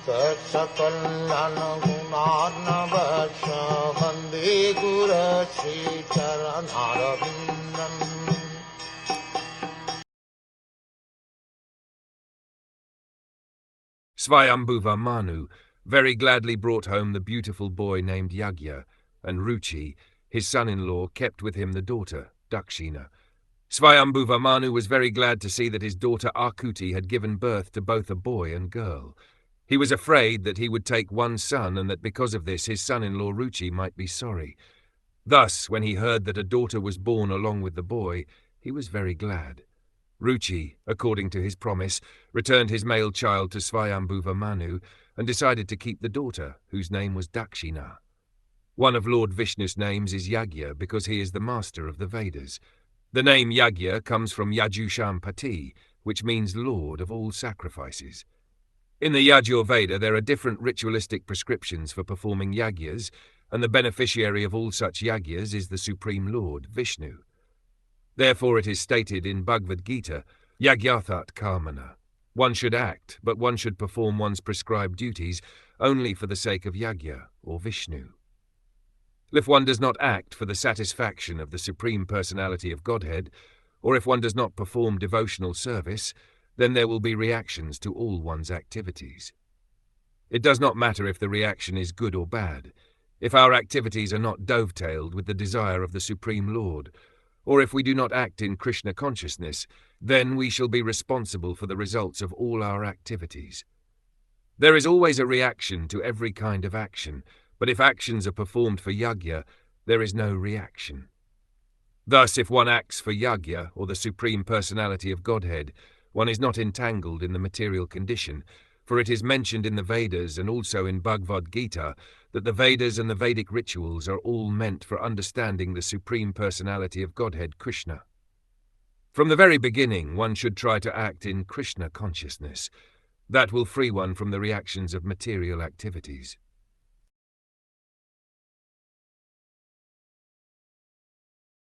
Saksakalyan gunarnavasya Vande Guru Sri Charanarabindam. Swayambhuva Manu very gladly brought home the beautiful boy named Yagya, and Ruchi, his son-in-law, kept with him the daughter, Dakshina. Swayambhuva Manu was very glad to see that his daughter Akuti had given birth to both a boy and girl. He was afraid that he would take one son and that because of this his son-in-law Ruchi might be sorry. Thus, when he heard that a daughter was born along with the boy, he was very glad. Ruchi, according to his promise, returned his male child to Swayambhuva Manu and decided to keep the daughter, whose name was Dakshina. One of Lord Vishnu's names is Yagya because he is the master of the Vedas. The name Yagya comes from Yajusham Pati, which means Lord of all sacrifices. In the Yajur Veda there are different ritualistic prescriptions for performing yagyas, and the beneficiary of all such yagyas is the Supreme Lord, Vishnu. Therefore it is stated in Bhagavad Gita, Yagyathat Karmana. One should act, but one should perform one's prescribed duties only for the sake of Yagya, or Vishnu. If one does not act for the satisfaction of the Supreme Personality of Godhead, or if one does not perform devotional service, then there will be reactions to all one's activities. It does not matter if the reaction is good or bad, if our activities are not dovetailed with the desire of the Supreme Lord, or if we do not act in Krishna consciousness, then we shall be responsible for the results of all our activities. There is always a reaction to every kind of action, but if actions are performed for Yagya, there is no reaction. Thus, if one acts for Yagya, or the Supreme Personality of Godhead, one is not entangled in the material condition, for it is mentioned in the Vedas and also in Bhagavad Gita that the Vedas and the Vedic rituals are all meant for understanding the Supreme Personality of Godhead, Krishna. From the very beginning, one should try to act in Krishna consciousness. That will free one from the reactions of material activities.